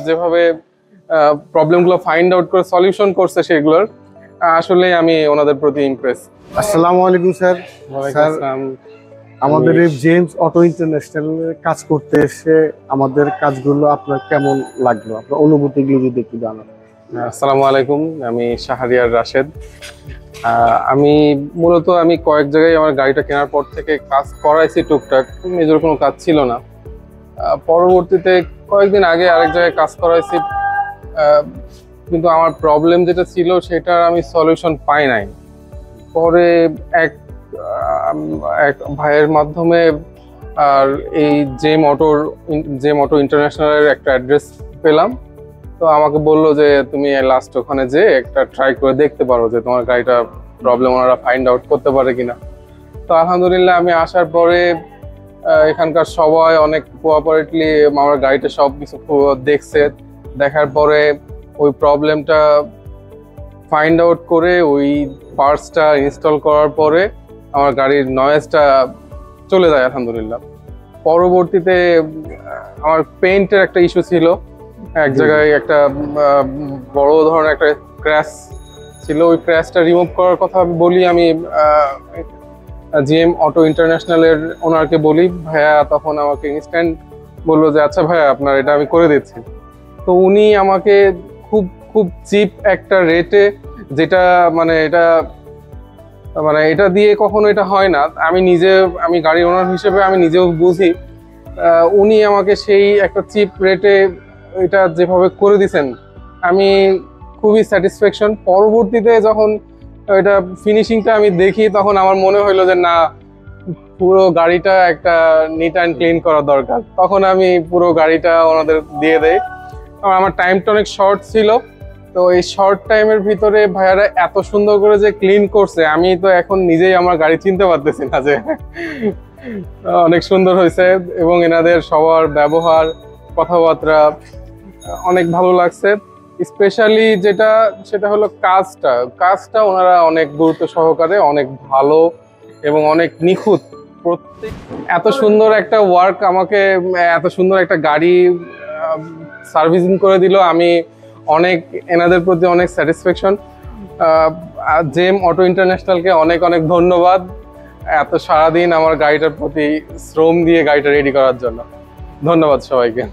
যেভাবে প্রবলেমগুলো find out করে সলিউশন করছে সেগুলোর আসলে আমি ওনাদের প্রতি ইমপ্রেস। আসসালামু আলাইকুম স্যার। আমাদের এই জেমস অটো ইন্টারন্যাশনাল কাজ করতে এসে আমাদের কাজগুলো আপনার কেমন লাগলো, আপনার অনুভূতিগুলো যদি একটু জানান। আসসালামু আলাইকুম, আমি শাহরিয়ার রাশেদ। আমি মূলত কয়েক জায়গায় আমার গাড়িটা কেনার পর থেকে কাজ করাইছি টুকটাক, মেজর কোনো কাজ ছিল না। পরবর্তীতে কয়েকদিন আগে আরেক জায়গায় কাজ করাইছি, কিন্তু আমার প্রবলেম যেটা ছিল সেটার আমি সলিউশন পাই নাই। পরে এক ভাইয়ের মাধ্যমে আর এই জেম অটো ইন্টারন্যাশনালের একটা অ্যাড্রেস পেলাম, তো আমাকে বললো যে তুমি লাস্ট ওখানে যে একটা ট্রাই করে দেখতে পারো যে তোমার গাড়িটা প্রবলেম ওনারা ফাইন্ড আউট করতে পারে কিনা। তো আলহামদুলিল্লাহ আমি আসার পরে এখানকার সবাই অনেক কোঅপারেটলি আমার গাড়িটা সব কিছু দেখছে, দেখার পরে ওই প্রবলেমটা ফাইন্ড আউট করে ওই পার্টসটা ইনস্টল করার পরে আমার গাড়ির নয়েজটা চলে যায় আলহামদুলিল্লাহ। পরবর্তীতে আমার পেইন্টের একটা ইস্যু ছিল, এক জায়গায় একটা বড় ধরনের একটা ক্র্যাশ ছিল, ওই ক্র্যাশটা রিমুভ করার কথা বলি আমি জিএম অটো ইন্টারন্যাশনালের ওনারকে বলি। ভাইয়া তখন আমাকে ইনস্ট্যান্ট বললো যে আচ্ছা ভাইয়া আপনার এটা আমি করে দিচ্ছি। তো উনি আমাকে খুব খুব চিপ একটা রেটে, যেটা এটা দিয়ে কখনো এটা হয় না, আমি গাড়ি ওনার হিসেবে আমি নিজেও বুঝি, উনি আমাকে সেই একটা চিপ রেটে এটা যেভাবে করে দিয়েছেন আমি খুবই স্যাটিসফ্যাকশন। পরবর্তীতে যখন এটা ফিনিশিংটা আমি দেখি তখন আমার মনে হইলো যে না, পুরো গাড়িটা একটা নিট অ্যান্ড ক্লিন করা দরকার। তখন আমি পুরো গাড়িটা ওনাদের দিয়ে দেই। আমার টাইমটা অনেক শর্ট ছিল, তো এই শর্ট টাইমের ভিতরে ভাইয়ারা এত সুন্দর করে যে ক্লিন করছে, আমি তো এখন নিজেই আমার গাড়ি চিনতে পারতেছি না যে অনেক সুন্দর হয়েছে। এবং এনাদের সবার ব্যবহার, কথাবার্তা অনেক ভালো লাগছে। স্পেশালি সেটা হলো কাজটা ওনারা অনেক গুরুত্ব সহকারে, অনেক ভালো এবং অনেক নিখুঁত। প্রত্যেক এত সুন্দর একটা ওয়ার্ক, আমাকে এত সুন্দর একটা গাড়ি সার্ভিসিং করে দিল, আমি এনাদের প্রতি অনেক স্যাটিসফ্যাকশন। জেম অটো ইন্টারন্যাশনালকে অনেক অনেক ধন্যবাদ এত সারাদিন আমার গাড়িটার প্রতি শ্রম দিয়ে গাড়িটা রেডি করার জন্য। ধন্যবাদ সবাইকে।